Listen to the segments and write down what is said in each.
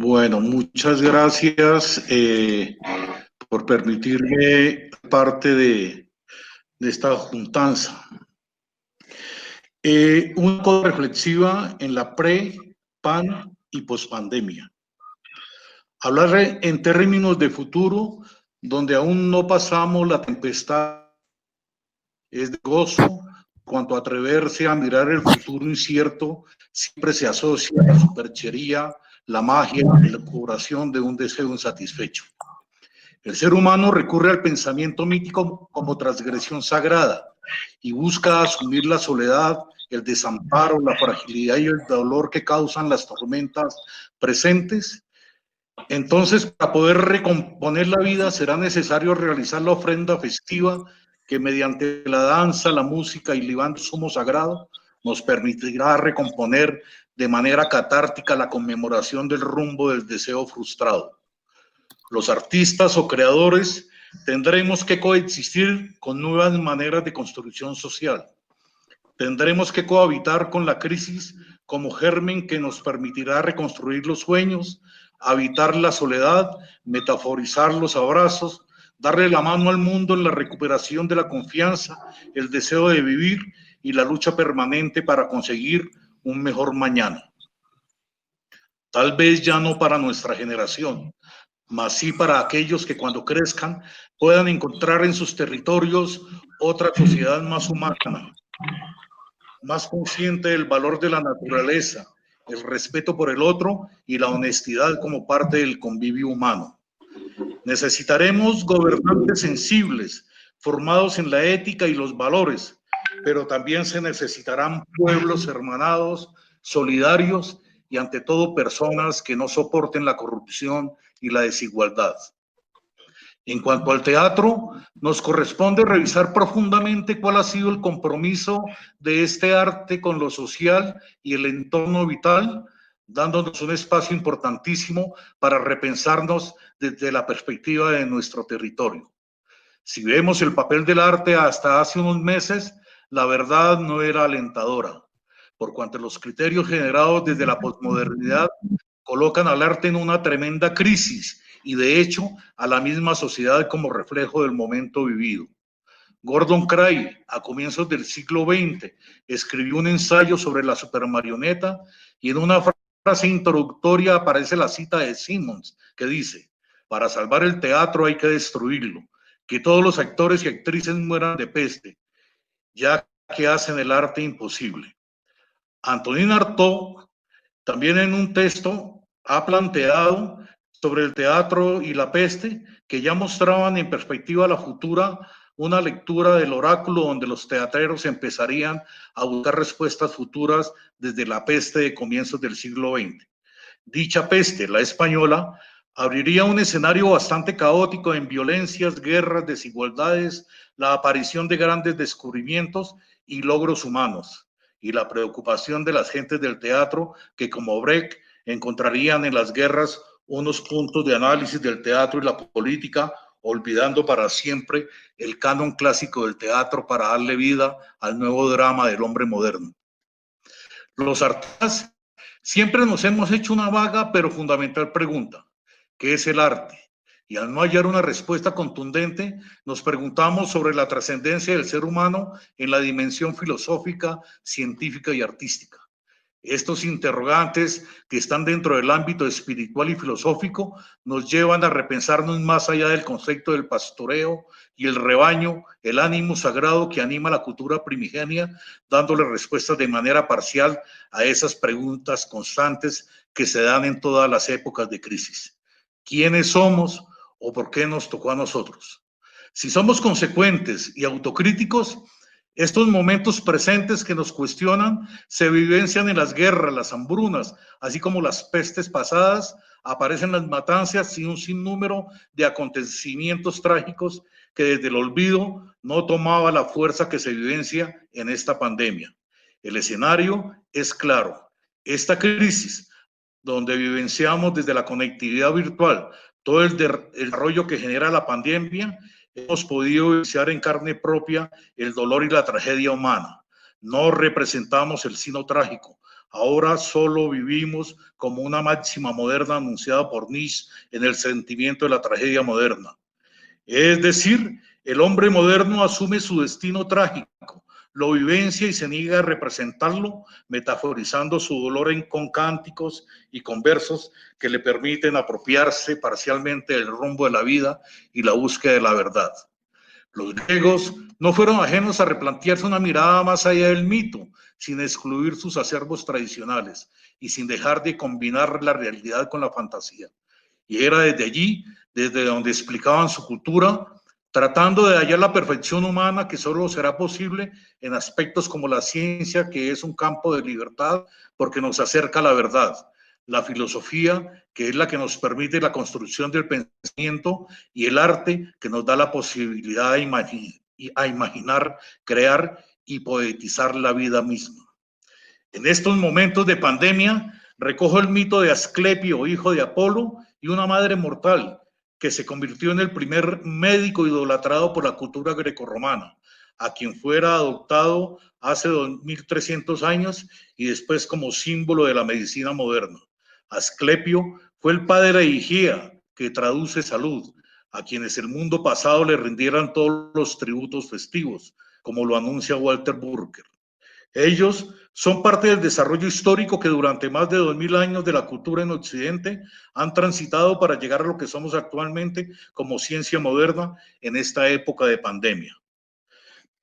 Bueno, muchas gracias por permitirme parte de esta juntanza. Una cosa reflexiva en la pre, pan y pospandemia. Hablar en términos de futuro, donde aún no pasamos la tempestad, es de gozo, cuanto a atreverse a mirar el futuro incierto, siempre se asocia a la superchería, la magia y la curación de un deseo insatisfecho. El ser humano recurre al pensamiento mítico como transgresión sagrada y busca asumir la soledad, el desamparo, la fragilidad y el dolor que causan las tormentas presentes. Entonces, para poder recomponer la vida será necesario realizar la ofrenda festiva que mediante la danza, la música y el sumo sagrado nos permitirá recomponer de manera catártica la conmemoración del rumbo del deseo frustrado. Los artistas o creadores tendremos que coexistir con nuevas maneras de construcción social. Tendremos que cohabitar con la crisis como germen que nos permitirá reconstruir los sueños, habitar la soledad, metaforizar los abrazos, darle la mano al mundo en la recuperación de la confianza, el deseo de vivir y la lucha permanente para conseguir un mejor mañana. Tal vez ya no para nuestra generación, mas sí para aquellos que cuando crezcan puedan encontrar en sus territorios otra sociedad más humana, más consciente del valor de la naturaleza, el respeto por el otro y la honestidad como parte del convivio humano. Necesitaremos gobernantes sensibles, formados en la ética y los valores, pero también se necesitarán pueblos hermanados, solidarios y ante todo personas que no soporten la corrupción y la desigualdad. En cuanto al teatro, nos corresponde revisar profundamente cuál ha sido el compromiso de este arte con lo social y el entorno vital, dándonos un espacio importantísimo para repensarnos desde la perspectiva de nuestro territorio. Si vemos el papel del arte hasta hace unos meses, la verdad no era alentadora, por cuanto los criterios generados desde la posmodernidad colocan al arte en una tremenda crisis y de hecho a la misma sociedad como reflejo del momento vivido. Gordon Cray, a comienzos del siglo XX, escribió un ensayo sobre la supermarioneta y en una frase introductoria aparece la cita de Simmons que dice: para salvar el teatro hay que destruirlo, que todos los actores y actrices mueran de peste, ya que hacen el arte imposible. Antonin Artaud también en un texto ha planteado sobre el teatro y la peste que ya mostraban en perspectiva la futura una lectura del oráculo donde los teatreros empezarían a buscar respuestas futuras desde la peste de comienzos del siglo XX. Dicha peste, la española, abriría un escenario bastante caótico en violencias, guerras, desigualdades, la aparición de grandes descubrimientos y logros humanos, y la preocupación de las gentes del teatro que, como Brecht, encontrarían en las guerras unos puntos de análisis del teatro y la política, olvidando para siempre el canon clásico del teatro para darle vida al nuevo drama del hombre moderno. Los artistas siempre nos hemos hecho una vaga pero fundamental pregunta: ¿qué es el arte? Y al no hallar una respuesta contundente, nos preguntamos sobre la trascendencia del ser humano en la dimensión filosófica, científica y artística. Estos interrogantes que están dentro del ámbito espiritual y filosófico nos llevan a repensarnos más allá del concepto del pastoreo y el rebaño, el ánimo sagrado que anima la cultura primigenia, dándole respuestas de manera parcial a esas preguntas constantes que se dan en todas las épocas de crisis. ¿Quiénes somos o por qué nos tocó a nosotros? Si somos consecuentes y autocríticos, estos momentos presentes que nos cuestionan se vivencian en las guerras, las hambrunas, así como las pestes pasadas, aparecen las matanzas y un sinnúmero de acontecimientos trágicos que desde el olvido no tomaba la fuerza que se vivencia en esta pandemia. El escenario es claro. Esta crisis, donde vivenciamos desde la conectividad virtual todo el desarrollo que genera la pandemia, hemos podido vivenciar en carne propia el dolor y la tragedia humana. No representamos el sino trágico, Ahora solo vivimos como una máxima moderna anunciada por Nietzsche en El sentimiento de la tragedia moderna. Es decir, el hombre moderno asume su destino trágico, lo vivencia y se niega a representarlo, metaforizando su dolor con cánticos y con versos que le permiten apropiarse parcialmente del rumbo de la vida y la búsqueda de la verdad. Los griegos no fueron ajenos a replantearse una mirada más allá del mito, sin excluir sus acervos tradicionales y sin dejar de combinar la realidad con la fantasía. Y era desde allí, desde donde explicaban su cultura, tratando de hallar la perfección humana que solo será posible en aspectos como la ciencia, que es un campo de libertad porque nos acerca a la verdad, la filosofía, que es la que nos permite la construcción del pensamiento, y el arte, que nos da la posibilidad de imaginar, crear y poetizar la vida misma. En estos momentos de pandemia, recojo el mito de Asclepio, hijo de Apolo, y una madre mortal, que se convirtió en el primer médico idolatrado por la cultura grecorromana, a quien fuera adoptado hace 2300 años y después como símbolo de la medicina moderna. Asclepio fue el padre de Higia, que traduce salud, a quienes el mundo pasado le rindieran todos los tributos festivos, como lo anuncia Walter Burger. Ellos son parte del desarrollo histórico que durante más de 2000 años de la cultura en Occidente han transitado para llegar a lo que somos actualmente como ciencia moderna en esta época de pandemia.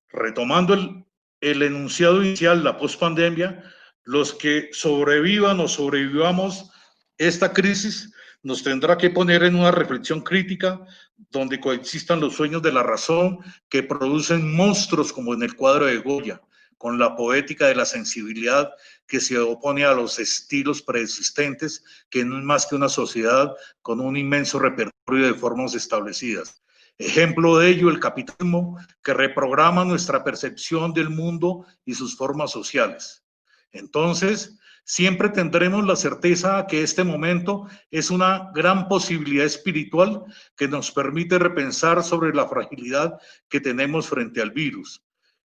Retomando el enunciado inicial, la pospandemia, los que sobrevivan o sobrevivamos esta crisis nos tendrá que poner en una reflexión crítica donde coexistan los sueños de la razón que producen monstruos como en el cuadro de Goya, con la poética de la sensibilidad que se opone a los estilos preexistentes, que no es más que una sociedad con un inmenso repertorio de formas establecidas. Ejemplo de ello, el capitalismo, que reprograma nuestra percepción del mundo y sus formas sociales. Entonces, siempre tendremos la certeza que este momento es una gran posibilidad espiritual que nos permite repensar sobre la fragilidad que tenemos frente al virus.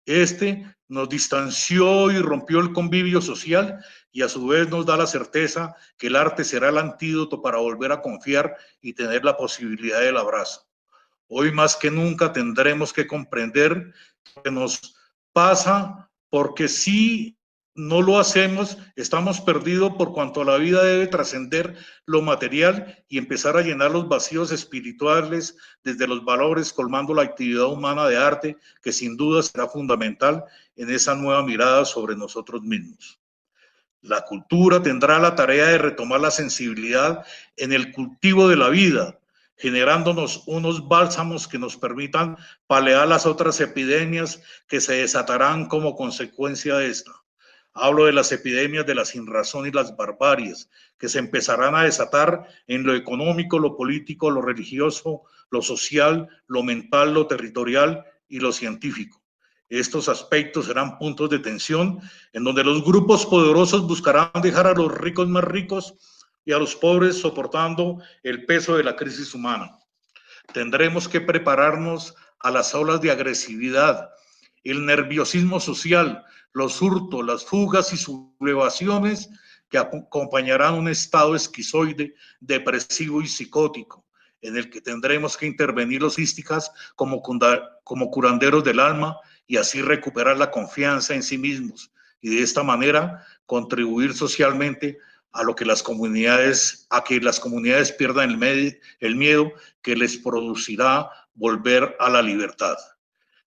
Este nos distanció y rompió el convivio social, y a su vez nos da la certeza que el arte será el antídoto para volver a confiar y tener la posibilidad del abrazo. Hoy más que nunca tendremos que comprender que nos pasa, porque si no lo hacemos, estamos perdidos por cuanto la vida debe trascender lo material y empezar a llenar los vacíos espirituales desde los valores, colmando la actividad humana de arte, que sin duda será fundamental en esa nueva mirada sobre nosotros mismos. La cultura tendrá la tarea de retomar la sensibilidad en el cultivo de la vida, generándonos unos bálsamos que nos permitan paliar las otras epidemias que se desatarán como consecuencia de esta. Hablo de las epidemias de la sinrazón y las barbaries, que se empezarán a desatar en lo económico, lo político, lo religioso, lo social, lo mental, lo territorial y lo científico. Estos aspectos serán puntos de tensión en donde los grupos poderosos buscarán dejar a los ricos más ricos y a los pobres soportando el peso de la crisis humana. Tendremos que prepararnos a las olas de agresividad, el nerviosismo social, los hurtos, las fugas y sublevaciones que acompañarán un estado esquizoide, depresivo y psicótico, en el que tendremos que intervenir los místicas como curanderos del alma y así recuperar la confianza en sí mismos y de esta manera contribuir socialmente a que las comunidades pierdan el miedo que les producirá volver a la libertad.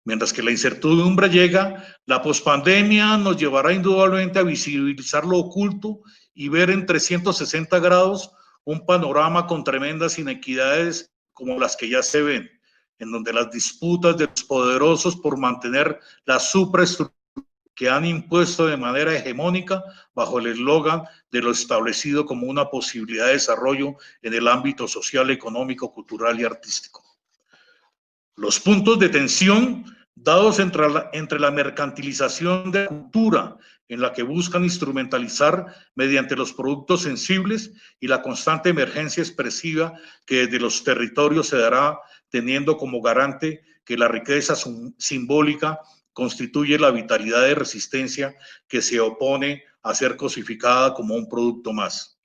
Mientras que la incertidumbre llega, la pospandemia nos llevará indudablemente a visibilizar lo oculto y ver en 360 grados un panorama con tremendas inequidades como las que ya se ven, en donde las disputas de los poderosos por mantener la supraestructura que han impuesto de manera hegemónica bajo el eslogan de lo establecido como una posibilidad de desarrollo en el ámbito social, económico, cultural y artístico. Los puntos de tensión dados entre la mercantilización de la cultura, en la que buscan instrumentalizar mediante los productos sensibles, y la constante emergencia expresiva que desde los territorios se dará, teniendo como garante que la riqueza simbólica constituye la vitalidad de resistencia que se opone a ser cosificada como un producto más.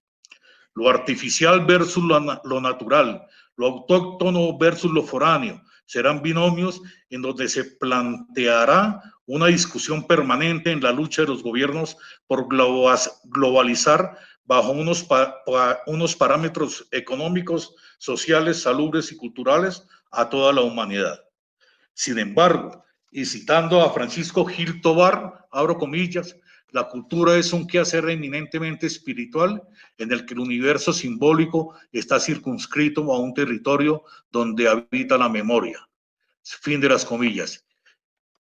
Lo artificial versus lo natural, lo autóctono versus lo foráneo, serán binomios en donde se planteará una discusión permanente en la lucha de los gobiernos por globalizar bajo unos parámetros económicos, sociales, salubres y culturales a toda la humanidad. Sin embargo, y citando a Francisco Gil Tobar, abro comillas, la cultura es un quehacer eminentemente espiritual en el que el universo simbólico está circunscrito a un territorio donde habita la memoria. Fin de las comillas.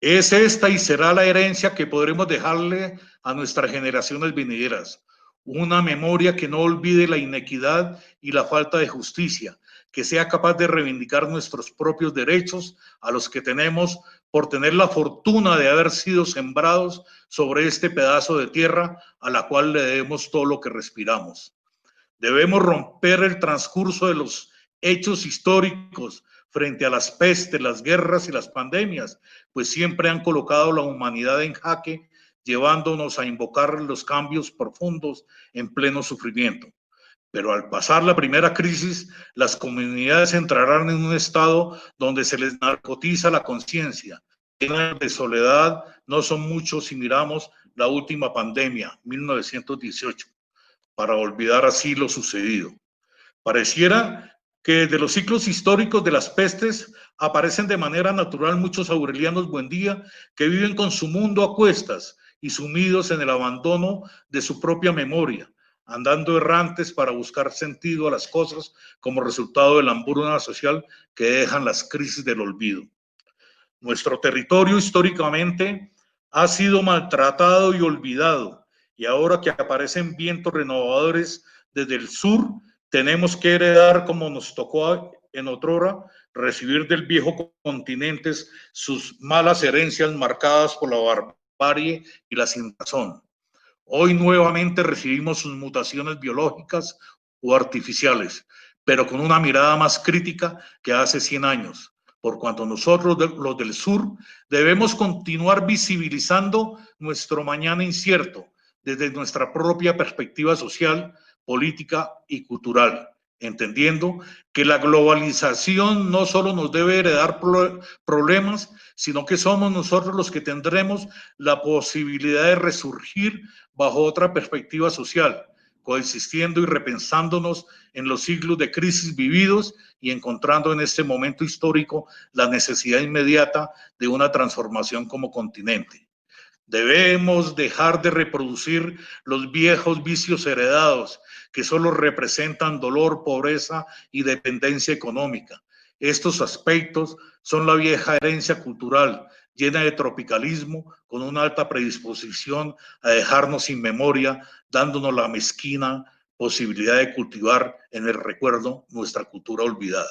Es esta y será la herencia que podremos dejarle a nuestras generaciones venideras. Una memoria que no olvide la inequidad y la falta de justicia, que sea capaz de reivindicar nuestros propios derechos a los que tenemos por tener la fortuna de haber sido sembrados sobre este pedazo de tierra a la cual le debemos todo lo que respiramos. Debemos romper el transcurso de los hechos históricos frente a las pestes, las guerras y las pandemias, pues siempre han colocado a la humanidad en jaque, llevándonos a invocar los cambios profundos en pleno sufrimiento. Pero al pasar la primera crisis, las comunidades entrarán en un estado donde se les narcotiza la conciencia. De soledad no son muchos si miramos la última pandemia, 1918, para olvidar así lo sucedido. Pareciera que de los ciclos históricos de las pestes aparecen de manera natural muchos aurelianos Buendía que viven con su mundo a cuestas y sumidos en el abandono de su propia memoria, andando errantes para buscar sentido a las cosas como resultado de la hambruna social que dejan las crisis del olvido. Nuestro territorio históricamente ha sido maltratado y olvidado, y ahora que aparecen vientos renovadores desde el sur, tenemos que heredar, como nos tocó en otrora, recibir del viejo continente sus malas herencias marcadas por la barbarie y la sinrazón. Hoy nuevamente recibimos sus mutaciones biológicas o artificiales, pero con una mirada más crítica que hace 100 años, por cuanto nosotros, los del sur, debemos continuar visibilizando nuestro mañana incierto desde nuestra propia perspectiva social, política y cultural, entendiendo que la globalización no solo nos debe heredar problemas, sino que somos nosotros los que tendremos la posibilidad de resurgir bajo otra perspectiva social, coexistiendo y repensándonos en los siglos de crisis vividos y encontrando en este momento histórico la necesidad inmediata de una transformación como continente. Debemos dejar de reproducir los viejos vicios heredados que solo representan dolor, pobreza y dependencia económica. Estos aspectos son la vieja herencia cultural, llena de tropicalismo, con una alta predisposición a dejarnos sin memoria, dándonos la mezquina posibilidad de cultivar en el recuerdo nuestra cultura olvidada.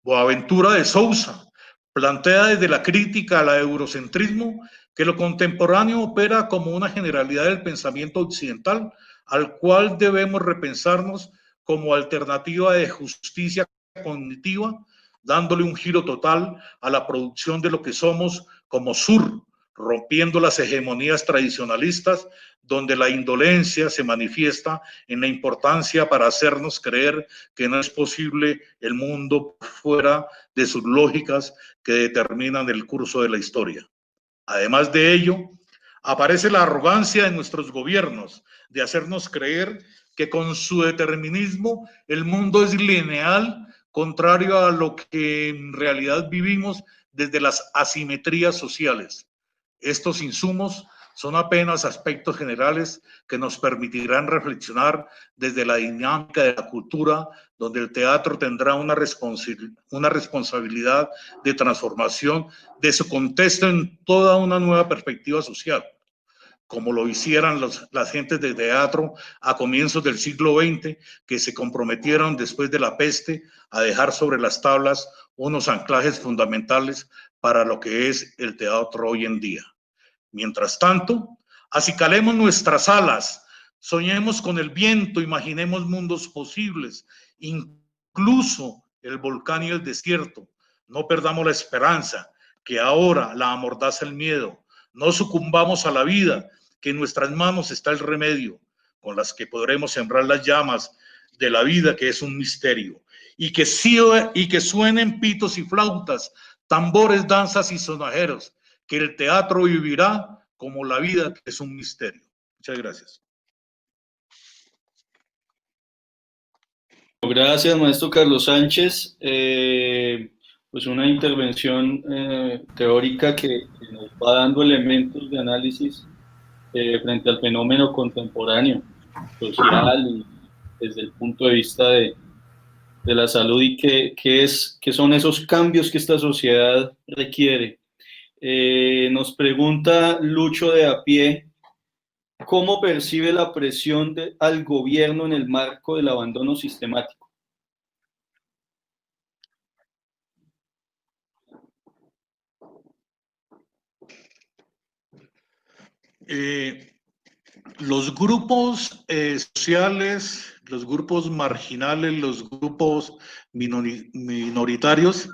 Boaventura de Sousa plantea desde la crítica al eurocentrismo que lo contemporáneo opera como una generalidad del pensamiento occidental al cual debemos repensarnos como alternativa de justicia cognitiva, dándole un giro total a la producción de lo que somos como sur, rompiendo las hegemonías tradicionalistas donde la indolencia se manifiesta en la importancia para hacernos creer que no es posible el mundo fuera de sus lógicas que determinan el curso de la historia. Además de ello, aparece la arrogancia de nuestros gobiernos de hacernos creer que con su determinismo el mundo es lineal, contrario a lo que en realidad vivimos desde las asimetrías sociales. Estos insumos son apenas aspectos generales que nos permitirán reflexionar desde la dinámica de la cultura, donde el teatro tendrá una responsabilidad de transformación de su contexto en toda una nueva perspectiva social, como lo hicieran las gentes de teatro a comienzos del siglo XX, que se comprometieron después de la peste a dejar sobre las tablas unos anclajes fundamentales para lo que es el teatro hoy en día. Mientras tanto, acicalemos nuestras alas, soñemos con el viento, imaginemos mundos posibles, incluso el volcán y el desierto. No perdamos la esperanza, que ahora la amordaza el miedo. No sucumbamos a la vida, que en nuestras manos está el remedio, con las que podremos sembrar las llamas de la vida, que es un misterio, y que suenen pitos y flautas, tambores, danzas y sonajeros, que el teatro vivirá como la vida, que es un misterio. Muchas gracias. Gracias, maestro Carlos Sánchez. Pues una intervención teórica que nos va dando elementos de análisis frente al fenómeno contemporáneo, social, y desde el punto de vista de la salud y qué son esos cambios que esta sociedad requiere. Nos pregunta Lucho de a pie, ¿cómo percibe la presión al gobierno en el marco del abandono sistemático? Los grupos sociales, los grupos marginales, los grupos minoritarios,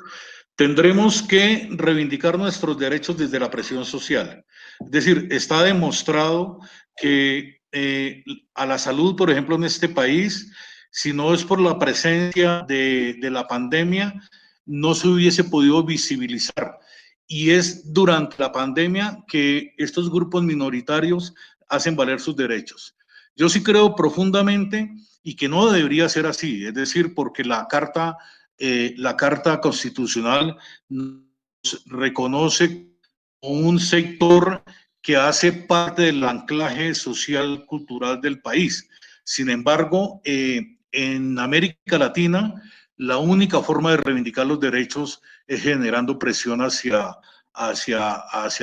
tendremos que reivindicar nuestros derechos desde la presión social. Es decir, está demostrado que a la salud, por ejemplo, en este país, si no es por la presencia de la pandemia, no se hubiese podido visibilizar. Y es durante la pandemia que estos grupos minoritarios hacen valer sus derechos. Yo sí creo profundamente y que no debería ser así, es decir, porque la Carta Constitucional nos reconoce un sector que hace parte del anclaje social cultural del país. Sin embargo, en América Latina, la única forma de reivindicar los derechos es generando presión hacia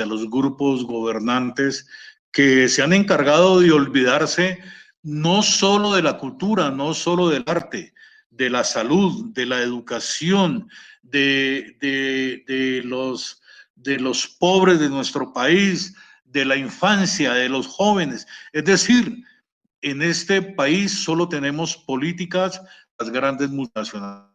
los grupos gobernantes que se han encargado de olvidarse no solo de la cultura, no solo del arte, de la salud, de la educación, de los pobres de nuestro país, de la infancia, de los jóvenes. Es decir, en este país solo tenemos políticas las grandes multinacionales.